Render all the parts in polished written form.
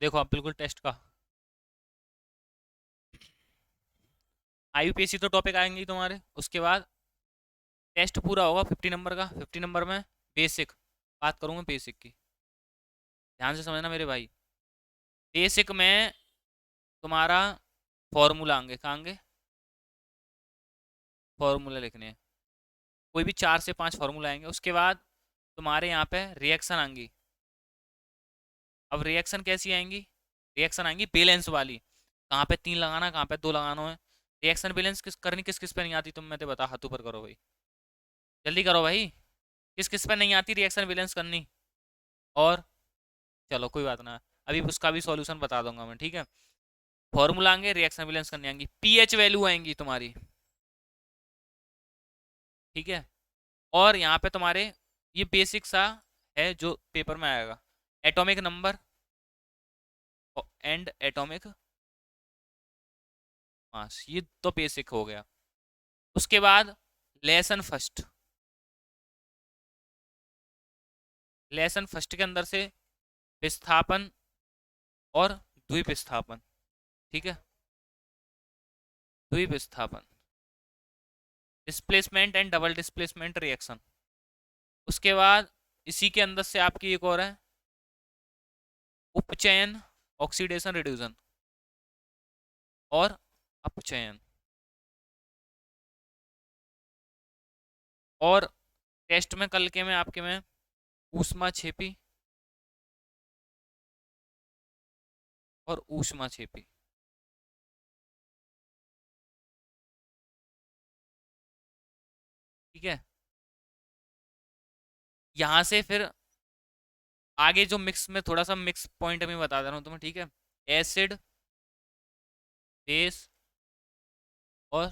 देखो आप बिल्कुल टेस्ट का आईयूपीएससी तो टॉपिक आएंगे ही तुम्हारे। उसके बाद टेस्ट पूरा होगा 50 नंबर का। 50 नंबर में बेसिक बात करूंगा, बेसिक की ध्यान से समझना मेरे भाई। बेसिक में तुम्हारा फॉर्मूला आएंगे, कहाँ आएंगे? फॉर्मूला लिखने हैं, कोई भी 4 से 5 फॉर्मूला आएंगे। उसके बाद तुम्हारे यहाँ पे रिएक्शन आएंगी। अब रिएक्शन कैसी आएंगी? रिएक्शन आएंगी बैलेंस वाली। कहाँ पे 3 लगाना, कहाँ पे 2 लगाना है। रिएक्शन बैलेंस किस किस पे नहीं आती तुम मैं तो बता, हाथ ऊपर करो भाई, जल्दी करो भाई। किस किस पे नहीं आती रिएक्शन बैलेंस करनी? और चलो कोई बात ना, अभी उसका भी सॉल्यूशन बता दूंगा मैं, ठीक है। फॉर्मूला आएंगे, रिएक्शन बैलेंस करनी आएंगी, पीएच वैल्यू आएंगी तुम्हारी, ठीक है। और यहाँ पे तुम्हारे ये बेसिक सा है जो पेपर में आएगा, atomic number and atomic mass, ये तो बेसिक हो गया। उसके बाद लेसन फर्स्ट, लेसन फर्स्ट के अंदर से विस्थापन और द्विविस्थापन, ठीक है, द्विविस्थापन, displacement and double displacement reaction. उसके बाद इसी के अंदर से आपकी एक और है, उपचयन, ऑक्सीडेशन रिड्यूसन और अपचयन। और टेस्ट में कल के में आपके में ऊष्मा छेपी और ऊष्मा छेपी, ठीक है। यहाँ से फिर आगे जो मिक्स में थोड़ा सा मिक्स पॉइंट में बता दे रहा हूँ तुम्हें, ठीक है। एसिड, बेस और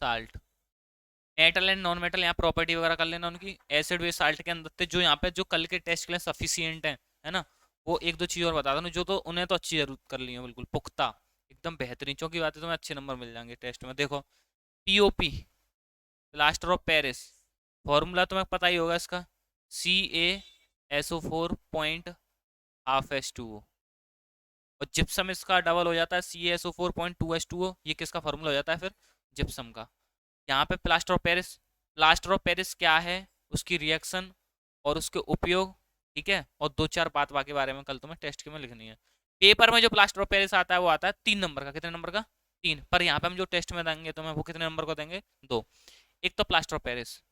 salt, metal and non metal, यहाँ प्रॉपर्टी वगैरह कर लेना उनकी। एसिड बेस साल्ट के अंदर से जो यहाँ पे जो कल के टेस्ट के लिए सफिशियंट है ना, वो एक दो चीज और बता दो जो तो उन्हें तो अच्छी जरूरत कर ली है, बिल्कुल पुख्ता, एकदम बेहतरीन। चौकी बात है, तुम्हें अच्छे नंबर मिल जाएंगे टेस्ट में। देखो POP, plaster of Paris, formula तुम्हें पता ही होगा इसका, CaSO4.12H2O। और जिप्सम इसका डबल हो जाता है, CaSO4.2H2O। ये किसका फॉर्मूला हो जाता है फिर? जिप्सम का। यहाँ पे plaster of Paris, plaster of Paris क्या है, उसकी रिएक्शन और उसके उपयोग, ठीक है। और दो चार बात बाकी बारे में कल तुम्हें टेस्ट के में लिखनी है। पेपर में जो प्लास्टर ऑफ पेरिस आता है वो आता है 3 नंबर का। कितने नंबर का? 3। पर यहाँ पे हम जो टेस्ट में देंगे तुम्हें वो कितने नंबर को देंगे? 2। एक तो प्लास्टर ऑफ पेरिस,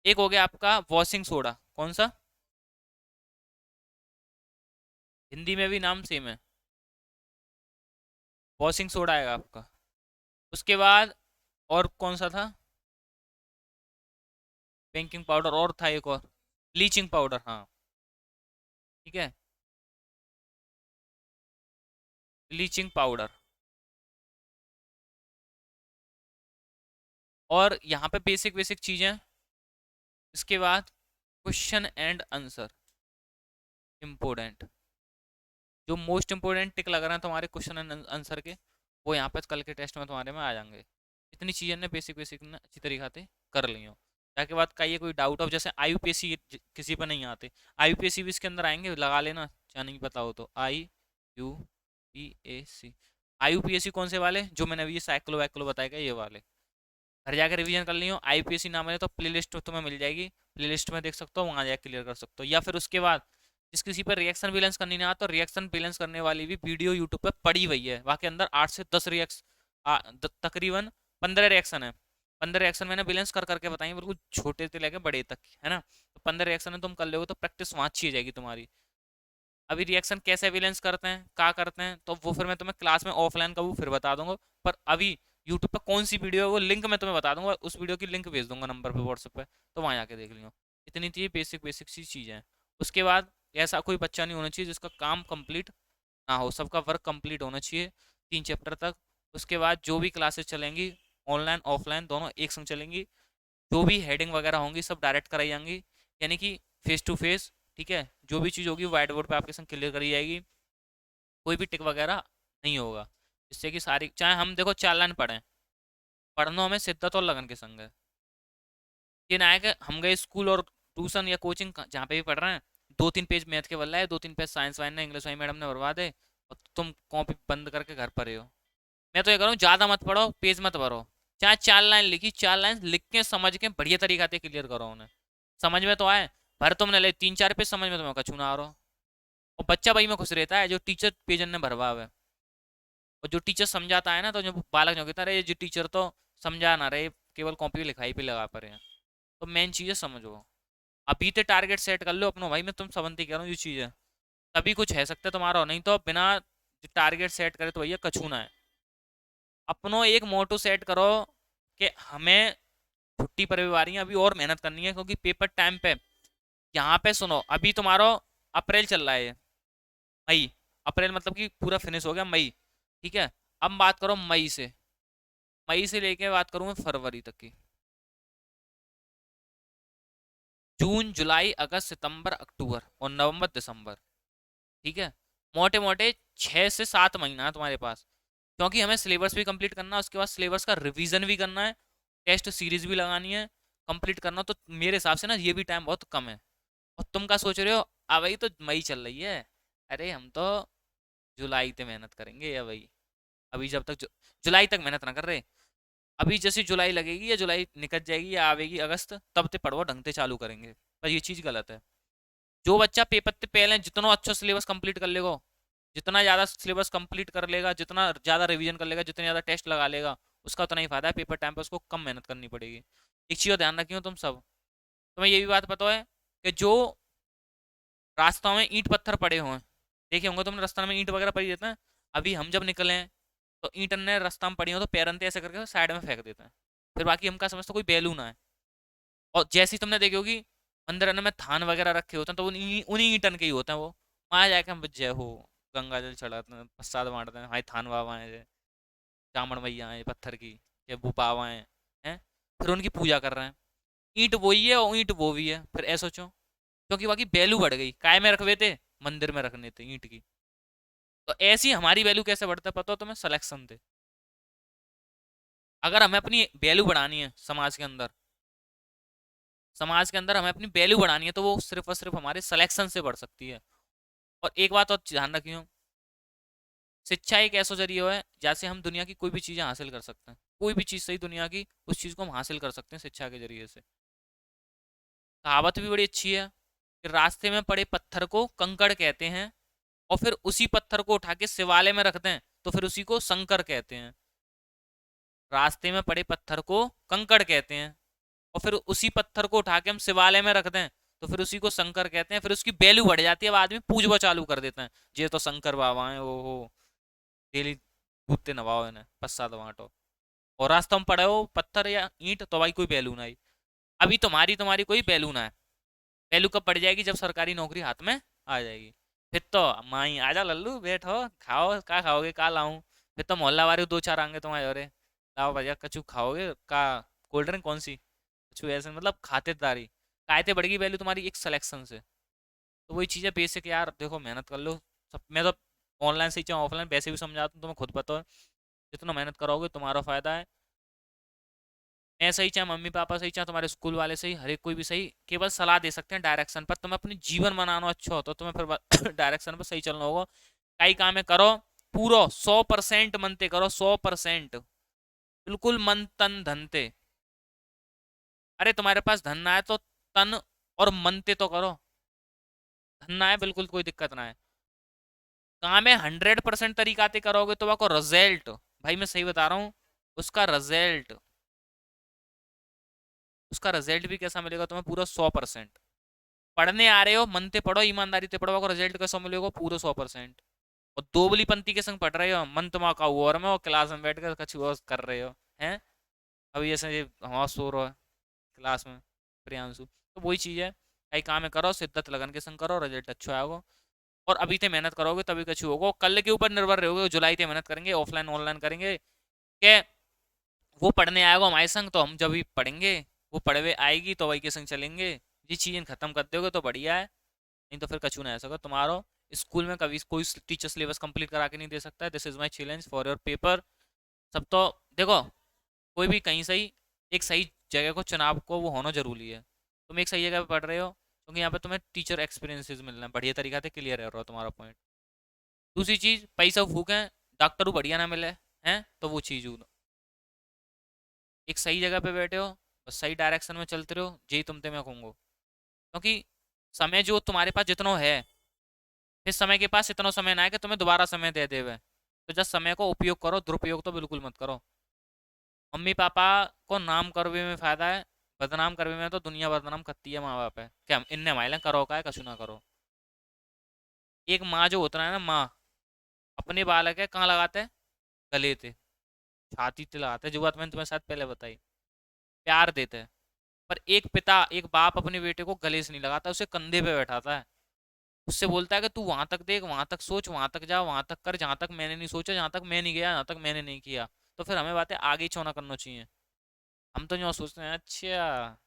एक हो गया आपका वॉशिंग सोडा। कौन सा? हिंदी में भी नाम सेम है, वॉशिंग सोडा आएगा आपका। उसके बाद और कौन सा था? बेकिंग पाउडर, और था एक और, ब्लीचिंग पाउडर, हाँ, ठीक है, ब्लीचिंग पाउडर। और यहाँ पे बेसिक बेसिक चीजें। इसके बाद क्वेश्चन एंड आंसर, इम्पोर्टेंट, जो मोस्ट इम्पोर्टेंट टिक लग रहे हैं तुम्हारे क्वेश्चन एंड आंसर के, वो यहाँ पे कल के टेस्ट में तुम्हारे में आ जाएंगे। इतनी चीजें ने बेसिक बेसिक ने अच्छी तरीके से कर ली हो। ताकि बात का ये कोई डाउट हो, जैसे आईयूपीएससी किसी पर नहीं आते, आईयूपीएससी भी इसके अंदर आएंगे, लगा लेना क्या नहीं पता हो तो। IUPAC, आईयूपीएससी कौन से वाले जो मैंने अभी ये साइक्लो वाइक्लो बताया गया, ये वाले घर जाकर रिवीजन कर लियो। आईपीएससी नाम है तो प्ले लिस्ट तुम्हें मिल जाएगी, प्ले लिस्ट में देख सकते हो, वहां जाकर क्लियर कर सकते हो। या फिर उसके बाद जिस किसी पर रिएक्शन बैलेंस करनी ना तो रिएक्शन बैलेंस करने वाली भी वीडियो यूट्यूब पे पड़ी हुई है, वहाँ के अंदर 8 से 10 तकरीबन 15 रिएक्शन है। 15 रिएक्शन मैंने बैलेंस कर करके बताई, बिल्कुल छोटे से लेकर बड़े तक, है ना। तो 15 रिएक्शन तुम कर लोगे तो प्रैक्टिस वहाँ अच्छी हो जाएगी तुम्हारी। अभी रिएक्शन कैसे बैलेंस करते हैं, क्या करते हैं, तो वो फिर मैं तुम्हें क्लास में ऑफलाइन का वो फिर बता दूंगा। पर अभी यूट्यूब पर कौन सी वीडियो है वो लिंक मैं तुम्हें बता दूंगा, उस वीडियो की लिंक भेज दूंगा नंबर पे व्हाट्सएप पे, तो वहाँ जाके देख लियो। इतनी थी बेसिक बेसिक सी चीज़ें हैं। उसके बाद ऐसा कोई बच्चा नहीं होना चाहिए जिसका काम कंप्लीट ना हो, सबका वर्क कंप्लीट होना चाहिए 3 चैप्टर तक। उसके बाद जो भी क्लासेस चलेंगी ऑनलाइन ऑफलाइन दोनों एक संग चलेंगी, जो भी हेडिंग वगैरह होंगी सब डायरेक्ट कराई जाएंगी, यानी कि फेस टू फेस, ठीक है। जो भी चीज़ होगी व्हाइट बोर्ड पे आपके संग क्लियर करी जाएगी, कोई भी टिक वगैरह नहीं होगा। जिससे कि सारी, चाहे हम देखो 4 लाइन पढ़ें, पढ़ना हमें शिद्दत और लगन के संग है। ये ना है कि हम गए स्कूल और ट्यूशन या कोचिंग जहाँ पे भी पढ़ रहे हैं, 2-3 पेज मैथ के बल्ला है, 2-3 पेज साइंस वाइन ने, इंग्लिश वाइन मैडम ने भरवा दे, और तुम कॉपी बंद करके घर पर हो। मैं तो ये करूँ, ज्यादा मत पढ़ो, पेज मत भरो। चाहे 4 लाइन लिखी, 4 लाइन लिख के समझ के बढ़िया तरीका से क्लियर करो उन्हें। समझ में तो आए। भर तुमने ले 3-4 पेज, समझ में तुम्हें कछू ना आ रहा। और बच्चा वही में खुश रहता है जो टीचर पेज ने भरवा हुआ है। और जो टीचर समझाता है ना, तो जो बालक जो कहता रहे, जो टीचर तो समझा ना रहे, केवल कॉपी पे लिखाई पे लगा पा रहे हैं। तो मेन चीज़ समझो। अभी तो टारगेट सेट कर लो अपनो भाई, मैं तुम सबंती कह रहा हूँ ये चीज़ है, तभी कुछ है सकता है तुम्हारा, नहीं तो बिना टारगेट सेट करे तो भैया कछू ना है। अपनो एक मोटो सेट करो कि हमें छुट्टी पर भी आ रही है, अभी और मेहनत करनी है, क्योंकि पेपर टाइम पे। यहाँ पे सुनो, अभी तुम्हारा अप्रैल चल रहा है, मई, अप्रैल मतलब कि पूरा फिनिश हो गया मई, ठीक है। अब बात करो मई से लेके बात करूँ फरवरी तक की। जून जुलाई अगस्त सितंबर अक्टूबर और नवंबर दिसंबर, ठीक है। मोटे मोटे 6 से 7 महीना है तुम्हारे पास, क्योंकि हमें सिलेबस भी कंप्लीट करना है, उसके बाद सिलेबस का रिवीजन भी करना है, टेस्ट सीरीज भी लगानी है, कंप्लीट करना। तो मेरे हिसाब से ना ये भी टाइम बहुत कम है। और तुम क्या सोच रहे हो, भाई तो मई चल रही है, अरे हम तो जुलाई तक मेहनत करेंगे या भाई। अभी जब तक जुलाई तक मेहनत ना कर रहे, अभी जैसे जुलाई लगेगी या जुलाई निकल जाएगी या आवेगी अगस्त, तब ते पढ़वो ढंग से चालू करेंगे। पर ये चीज़ गलत है। जो बच्चा पेपर से पहले जितना अच्छा सिलेबस कंप्लीट कर लेगा, जितना ज़्यादा सिलेबस कंप्लीट कर लेगा, जितना ज़्यादा रिवीजन कर लेगा, जितने ज़्यादा टेस्ट लगा लेगा, उसका उतना ही फायदा है। पेपर टाइम पे उसको कम मेहनत करनी पड़ेगी। एक चीज़ ध्यान रखियो तुम सब, तुम्हें ये भी बात पता है कि जो रास्ता में ईंट पत्थर पड़े हुए हैं, देखे होंगे तुमने, रास्ता में ईंट वगैरह पड़ी रहते हैं। अभी हम जब निकले हैं तो ईंट ने रास्ता में पड़ी हो तो पैरंते ऐसे करके साइड में फेंक देते हैं, फिर बाकी हम क्या समझते कोई बैलून है। और जैसे ही तुमने देखी होगी मंदिर में थान वगैरह रखे होते हैं, तो उन्हीं उन्हीं ईंटन के ही होते हैं वो। वहां जाके हम जय हो, गंगा जल चढ़ाते हैं, प्रसाद बांटते हैं, भाई थान बाबा है, चामड़ मैया है पत्थर की, या वो बाबा हैं, फिर उनकी पूजा कर रहे हैं। ईंट वही है और ईंट वो भी है, फिर ऐसा सोचो, क्योंकि बाकी वैल्यू बढ़ गई, काय में रखवे थे, मंदिर में रखने थे ईंट की। तो ऐसी हमारी वैल्यू कैसे बढ़ता है पता हो तुम्हें, सिलेक्शन थे। अगर हमें अपनी वैल्यू बढ़ानी है समाज के अंदर हमें अपनी वैल्यू बढ़ानी है, तो वो सिर्फ और सिर्फ हमारे सिलेक्शन से बढ़ सकती है। और एक बात और ध्यान रखियो, शिक्षा एक ऐसा जरिया है जैसे हम दुनिया की कोई भी चीज़ें हासिल कर सकते हैं। कोई भी चीज़ सही दुनिया की, उस चीज़ को हम हासिल कर सकते हैं शिक्षा के जरिए से। कहावत भी बड़ी अच्छी है कि रास्ते में पड़े पत्थर को कंकड़ कहते हैं, और फिर उसी पत्थर को उठा के शिवालय में रखते हैं तो फिर उसी को संकर कहते हैं। रास्ते में पड़े पत्थर को कंकड़ कहते हैं, और फिर उसी पत्थर को उठा के हम शिवालय में रख दें तो फिर उसी को शंकर कहते हैं। फिर उसकी वैल्यू बढ़ जाती है, अब आदमी पूजवा चालू कर देते हैं, ये तो शंकर बाबा है, वो हो डेली कूदते नवाओ इन्हें, पस्सा बांटो। और रास्ता में पड़े हो पत्थर या ईंट तो भाई कोई वैल्यू ना आई। अभी तुम्हारी तुम्हारी कोई वैल्यू ना है। वैल्यू कब पड़ जाएगी, जब सरकारी नौकरी हाथ में आ जाएगी। फिर तो माई आजा लल्लू बैठो खाओ, का खाओगे का लाऊं। फिर तो मोहल्ला वाले दो चार आएंगे तुम्हारे, अरे लाओ भैया कछु खाओगे का, कोल्ड ड्रिंक कौन सी, कुछ ऐसे मतलब खातिरदारी। कायते बढ़ेगी वैल्यू तुम्हारी एक सिलेक्शन से। तो वही चीज़ है बेसिक यार, देखो मेहनत कर लो। सब मैं तो ऑनलाइन से ही चाहे ऑफलाइन वैसे भी समझाता हूँ, तुम्हें खुद पता है, जितना मेहनत करोगे तुम्हारा फायदा है। मैं सही चाहे मम्मी पापा सही चाहे तुम्हारे स्कूल वाले सही, हर एक कोई भी सही, केवल सलाह दे सकते हैं डायरेक्शन पर। तुम्हें अपनी जीवन बनाना अच्छा हो तो तुम्हें फिर डायरेक्शन पर सही चलना होगा। कई काम है करो, पूरा 100% मनते करो, 100% बिल्कुल मन तन धन ते। अरे तुम्हारे पास धन ना है तो तन और मन ते तो करो। धन ना है बिल्कुल कोई दिक्कत ना है, काम है 100% तरीका से करोगे तो आपको रिजल्ट, भाई मैं सही बता रहा हूँ, उसका रिजल्ट उसका रिजल्ट भी कैसा मिलेगा तुम्हें, पूरा 100%। पढ़ने आ रहे हो मन से पढ़ो, ईमानदारी से पढ़ो, आपको रिजल्ट कैसा मिलेगा, पूरा 100%। और दोबली पंथी के संग पढ़ रहे हो, मन तुम्हारा का और में, और क्लास में बैठ कर कुछ और कर रहे हो हैं। अभी ऐसे ये हमारा सो रहा है क्लास में प्रियांशु। तो वही चीज़ है, कई काम है करो शिद्दत लगन के संग करो, रिजल्ट अच्छा आएगा। और अभी से मेहनत करोगे तभी कुछ होगा, कल के ऊपर निर्भर रहोगे, जुलाई से मेहनत करेंगे, ऑफलाइन ऑनलाइन करेंगे के, वो पढ़ने आएगा हमारे संग तो हम जब भी पढ़ेंगे, वो पढ़वे आएगी तो वही के संग चलेंगे। ये चीज़ें खत्म कर दोगे तो बढ़िया है, नहीं तो फिर कछू नहीं आ सका तुम्हारो। स्कूल में कभी कोई टीचर सिलेबस कंप्लीट करा के नहीं दे सकता है, this is my challenge for your paper. सब तो देखो, कोई भी कहीं सही एक सही जगह को चुनाव को वो होना जरूरी है। तुम एक सही जगह पे पढ़ रहे हो, क्योंकि यहाँ पे तुम्हें टीचर एक्सपीरियंसेस मिलना है, बढ़िया तरीका से क्लियर है रहा तुम्हारा पॉइंट। दूसरी चीज, पैसा फूकें, डॉक्टर बढ़िया ना मिले हैं तो वो चीज हो, एक सही जगह पे बैठे हो, बस सही डायरेक्शन में चलते रहो, यही तुमसे मैं कहूँगा। क्योंकि समय जो तुम्हारे पास जितना है, फिर समय के पास इतना समय ना है कि तुम्हें दोबारा समय दे देवे। तो जब समय को उपयोग करो, दुरुपयोग तो बिल्कुल मत करो। मम्मी पापा को नाम करवे में फायदा है, बदनाम करवे में तो दुनिया बदनाम करती है माँ बाप है क्या, इनने माइल करो का है कछु ना करो। एक माँ जो होता है ना, माँ अपने बालक है कहाँ लगाते हैं, गले थे, छाती पे लगाते हैं, जो बात मैंने तुम्हें शायद पहले बताई, प्यार देते हैं। पर एक पिता, एक बाप अपने बेटे को गले से नहीं लगाता, उसे कंधे पे बैठाता है, उससे बोलता है कि तू वहां तक देख, वहां तक सोच, वहां तक जा, वहां तक कर, जहां तक मैंने नहीं सोचा, जहां तक मैं नहीं गया, जहां तक मैंने नहीं किया। तो फिर हमें बातें आगे ही क्यों ना करना चाहिए। हम तो जो सोचते हैं, अच्छा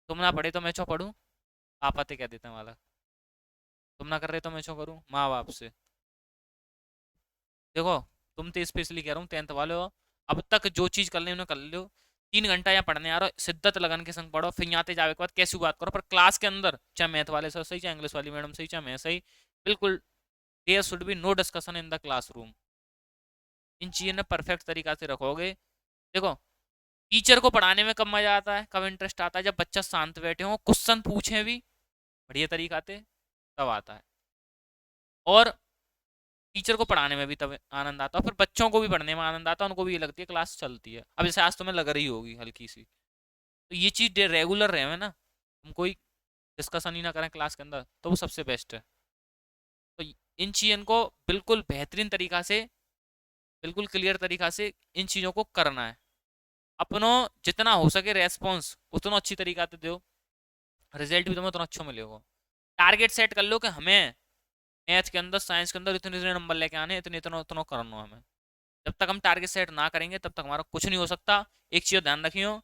तुम ना पढ़े तो मैं क्यों पढ़ूं, पापा ते क्या देते हैं वाला, तुम ना कर रहे तो मैं क्यों करूं, माँ बाप से। देखो, तुम तो स्पेशली कह रहा हूँ 10th वाले हो, अब तक जो चीज कर ली उन्हें कर लो। 3 घंटा यहाँ पढ़ने आ रहा हो, शिद्दत लगन के संग पढ़ो, फिर यहाँ ते जावे के बाद कैसी बात करो, पर क्लास के अंदर चाहे मैथ वाले सर सही, चाहे इंग्लिश वाली मैडम सही, चाहे मैं सही, बिल्कुल there should be no discussion in the classroom. इन चीज़ों ने परफेक्ट तरीका से रखोगे। देखो, टीचर को पढ़ाने में कब मजा आता है, कब इंटरेस्ट आता है, जब बच्चा शांत बैठे हो, क्वेश्चन पूछे भी बढ़िया तरीका से, तब आता है। और टीचर को पढ़ाने में भी तब आनंद आता है, फिर बच्चों को भी पढ़ने में आनंद आता है, उनको भी ये लगती है क्लास चलती है। अब जैसे आज तुम्हें लग रही होगी हल्की सी, तो ये चीज़ रेगुलर रहे ना, हम कोई डिस्कशन ही ना करें क्लास के अंदर, तो वो सबसे बेस्ट है। तो इन चीज़ों को बिल्कुल बेहतरीन तरीका से, बिल्कुल क्लियर तरीका से इन चीज़ों को करना है। अपनों जितना हो सके रेस्पॉन्स उतना अच्छी तरीका से दो, रिजल्ट भी तुम्हें उतना अच्छा मिलेगा। टारगेट सेट कर लो कि हमें मैथ के अंदर, साइंस के अंदर इतने इतने नंबर लेके आने, इतने इतना उतना करना है हमें। जब तक हम टारगेट सेट ना करेंगे तब तक हमारा कुछ नहीं हो सकता। एक चीज़ ध्यान रखियो,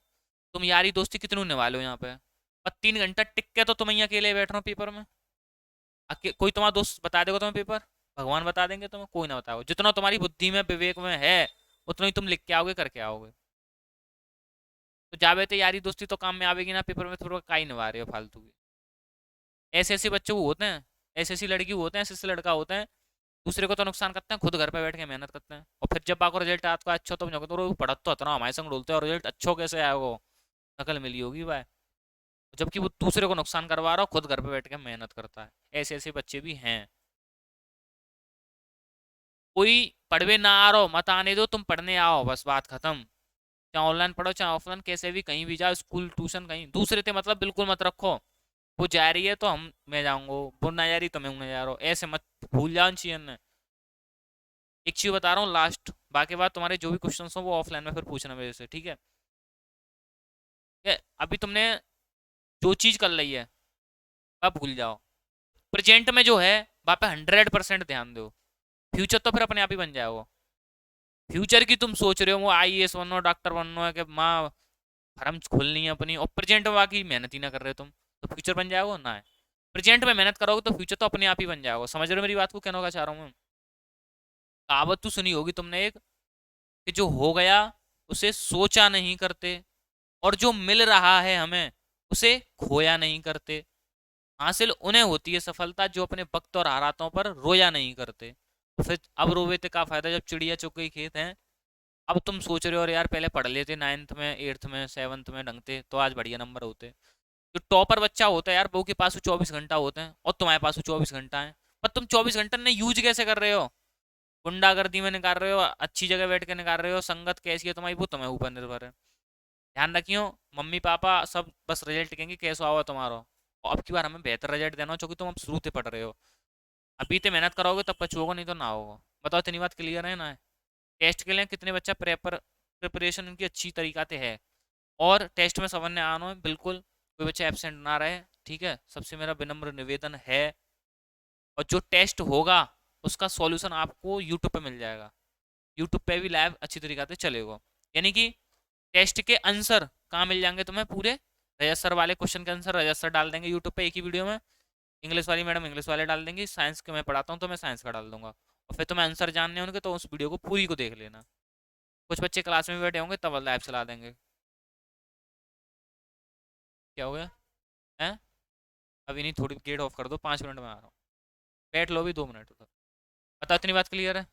तुम यारी दोस्ती कितनी निभा लो यहाँ पे, और 3 घंटा टिक के तो तुम यहाँ अकेले बैठ रहे हो पेपर में, कोई तुम्हारा दोस्त बता देगा तुम्हें पेपर, भगवान बता देंगे तुम्हें, कोई ना बताओ। जितना तुम्हारी बुद्धि में विवेक में है उतना ही तुम लिख के आओगे, करके आओगे। तो जावे तो यारी दोस्ती तो काम में आवेगी ना, पेपर में थोड़ा का ही निभा रहे हो फालतू की। ऐसे ऐसे बच्चे वो होते हैं, ऐसे ऐसी लड़की होते हैं, ऐसे ऐसे लड़का होते हैं, दूसरे को तो नुकसान करते हैं, खुद घर पे बैठ के मेहनत करते हैं, और फिर जब आपको रिजल्ट आता है अच्छा, तो पढ़त तो इतना हमारे संग डोलते हैं, और रिजल्ट अच्छो कैसे आया, वो नकल मिली होगी भाई, जबकि वो दूसरे को नुकसान करवा रहा हो, खुद घर पे बैठ के मेहनत करता है। ऐसे ऐसे बच्चे भी हैं। कोई पढ़वे ना आ रहा हो मत आने दो, तुम पढ़ने आओ, बस बात खत्म। चाहे ऑनलाइन पढ़ो चाहे ऑफलाइन, कैसे भी कहीं भी जाओ, स्कूल ट्यूशन कहीं, दूसरे से मतलब बिल्कुल मत रखो। वो जा रही है तो हम मैं जाऊंगा, वो ना जा रही तो मैं ना जा रहा हूँ, ऐसे मत भूल जाओ चाहिए। एक चीज बता रहा हूँ लास्ट, बाकी बात तुम्हारे जो भी क्वेश्चन हो वो ऑफलाइन में फिर पूछना मेरे से, ठीक है। अभी तुमने जो चीज कर ली है अब भूल जाओ, प्रेजेंट में जो है वहाँ पे 100% ध्यान दो, फ्यूचर तो फिर अपने आप ही बन जाएगा। फ्यूचर की तुम सोच रहे हो वो IAS बनना, डॉक्टर बनना है, कि माँ फार्म खोलनी है अपनी, और प्रेजेंट में बाकी मेहनत ही ना कर रहे तुम, तो फ्यूचर बन जाएगा ना है। प्रेजेंट में मेहनत करोगे तो फ्यूचर तो अपने आप ही बन जाएगा। समझ रहे हो मेरी बात को, कहना चाह रहा हूँ मैं। कहावत तो सुनी होगी तुमने एक, कि जो हो गया उसे सोचा नहीं करते, और जो मिल रहा है हमें उसे खोया नहीं करते। हासिल उन्हें होती है सफलता जो अपने वक्त और हालातों पर रोया नहीं करते। तो फिर अब रोवे थे का फायदा जब चिड़िया चुग गई खेत है। अब तुम सोच रहे हो और यार पहले पढ़ लेते 9th में, 8th में, 7th में ढंग थे तो आज बढ़िया नंबर होते। जो टॉपर बच्चा होता है यार, वो के पास 24 घंटा होते हैं और तुम्हारे पास 24 घंटा है, पर तुम 24 घंटे ने यूज कैसे कर रहे हो, गुंडागर्दी में निकाल रहे हो, अच्छी जगह बैठ के निकाल रहे हो, संगत कैसी है तुम्हारी वो तुम्हें ऊपर निर्भर है। ध्यान रखियो, मम्मी पापा सब बस रिजल्ट कहेंगे कैसा हुआ तुम्हारा, और अब की बार हमें बेहतर रिजल्ट देना हो, क्योंकि तुम अब शुरू से पढ़ रहे हो। अभी तो मेहनत करोगे तब पछुओगे, नहीं तो ना होगा। बताओ इतनी बात क्लियर है ना। टेस्ट के लिए कितने बच्चा प्रिपरेशन उनकी अच्छी तरीका से है, और टेस्ट में समझने आना है बिल्कुल, कोई बच्चा एबसेंट ना रहे, ठीक है, सबसे मेरा विनम्र निवेदन है। और जो टेस्ट होगा उसका सॉल्यूशन आपको यूट्यूब पे मिल जाएगा, यूट्यूब पे भी लाइव अच्छी तरीके से चलेगा। यानी कि टेस्ट के आंसर कहाँ मिल जाएंगे तुम्हें, पूरे रजत सर वाले क्वेश्चन के आंसर रजत सर डाल देंगे यूट्यूब पे एक ही वीडियो में, इंग्लिश वाली मैडम इंग्लिश वाले डाल देंगी, साइंस के मैं पढ़ाता हूँ तो मैं साइंस का डाल दूंगा। और फिर तुम्हें आंसर जानने होंगे तो उस वीडियो को पूरी को देख लेना। कुछ बच्चे क्लास में बैठे होंगे तब लाइव चला देंगे। क्या हो गया। हैं? अभी नहीं, थोड़ी गेट ऑफ कर दो, 5 मिनट में आ रहा हूँ। बैठ लो भी 2 मिनट उधर। बताओ, इतनी बात क्लियर है?